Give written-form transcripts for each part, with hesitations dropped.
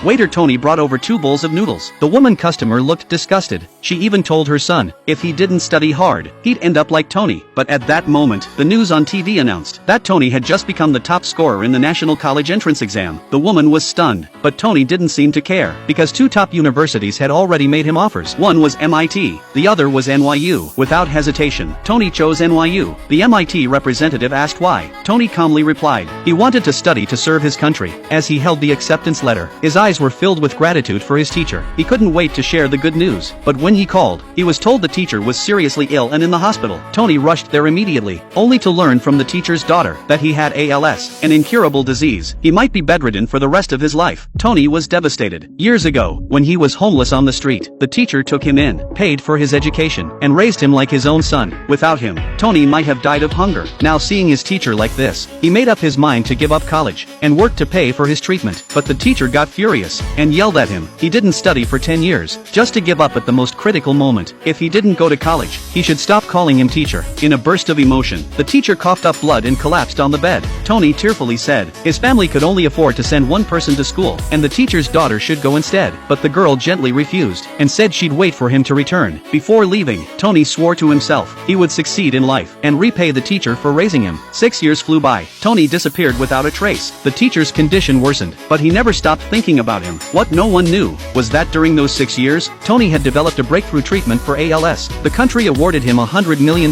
Waiter Tony brought over 2 bowls of noodles. The woman customer looked disgusted. She even told her son, if he didn't study hard, he'd end up like Tony. But at that moment, the news on TV announced that Tony had just become the top scorer in the National College Entrance Exam. The woman was stunned, but Tony didn't seem to care, because 2 top universities had already made him offers. One was MIT, the other was NYU. Without hesitation, Tony chose NYU. The MIT representative asked why. Tony calmly replied, he wanted to study to serve his country. As he held the acceptance letter, his eyes were filled with gratitude for his teacher. He couldn't wait to share the good news, but when he called, he was told the teacher was seriously ill and in the hospital. Tony rushed there immediately, only to learn from the teacher's daughter that he had ALS, an incurable disease. He might be bedridden for the rest of his life. Tony was devastated. Years ago, when he was homeless on the street, the teacher took him in, paid for his education, and raised him like his own son. Without him, Tony might have died of hunger. Now seeing his teacher like this, he made up his mind to give up college, and work to pay for his treatment. But the teacher got furious, and yelled at him. He didn't study for 10 years, just to give up at the most critical moment. If he didn't go to college, he should stop calling him teacher. In a burst of emotion, the teacher coughed up blood and collapsed on the bed. Tony tearfully said, his family could only afford to send one person to school, and the teacher's daughter should go instead. But the girl gently refused, and said she'd wait for him to return. Before leaving, Tony swore to himself he would succeed in life, and repay the teacher for raising him. 6 years flew by. Tony disappeared without a trace. The teacher's condition worsened, but he never stopped thinking about him. What no one knew was that during those 6 years, Tony had developed a breakthrough treatment for ALS. The country awarded him $100 million.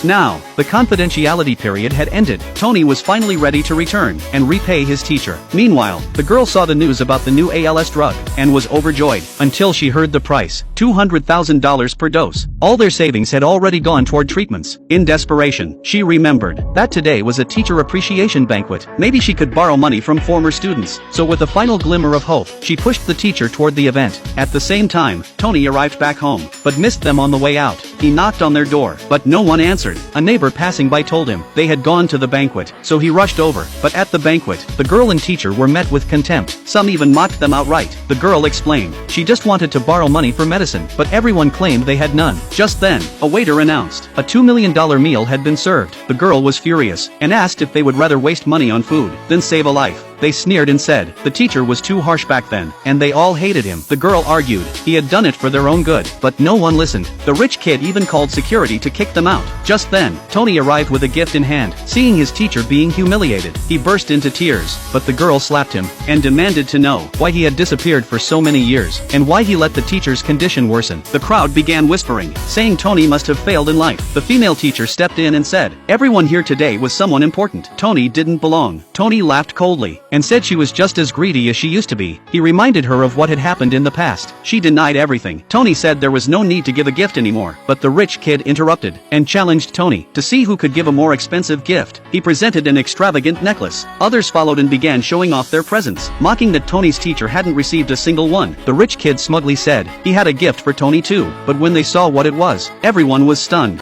Now, the confidentiality period had ended. Tony was finally ready to return and repay his teacher. Meanwhile, the girl saw the news about the new ALS drug and was overjoyed until she heard the price, $200,000 per dose. All their savings had already gone toward treatments. In desperation, she remembered that today was a teacher appreciation banquet. Maybe she could borrow money from former students. So with a final glimmer of hope, she pushed the teacher toward the event. At the same time, Tony arrived back home, but missed them on the way out. He knocked on their door, but no one answered. A neighbor passing by told him they had gone to the banquet, so he rushed over. But at the banquet, the girl and teacher were met with contempt. Some even mocked them outright. The girl explained she just wanted to borrow money for medicine, but everyone claimed they had none. Just then, a waiter announced a $2 million meal had been served. The girl was furious, and asked if they would rather waste money on food than save a life. They sneered and said the teacher was too harsh back then, and they all hated him. The girl argued he had done it for their own good, but no one listened. The rich kid even called security to kick them out. Just then, Tony arrived with a gift in hand. Seeing his teacher being humiliated, he burst into tears, but the girl slapped him and demanded to know why he had disappeared for so many years, and why he let the teacher's condition worsen. The crowd began whispering, saying Tony must have failed in life. The female teacher stepped in and said, everyone here today was someone important. Tony didn't belong. Tony laughed coldly and said she was just as greedy as she used to be. He reminded her of what had happened in the past. She denied everything. Tony said there was no need to give a gift anymore, but the rich kid interrupted and challenged Tony to see who could give a more expensive gift. He presented an extravagant necklace. Others followed and began showing off their presents, mocking that Tony's teacher hadn't received a single one. The rich kid smugly said he had a gift for Tony too, but when they saw what it was, everyone was stunned.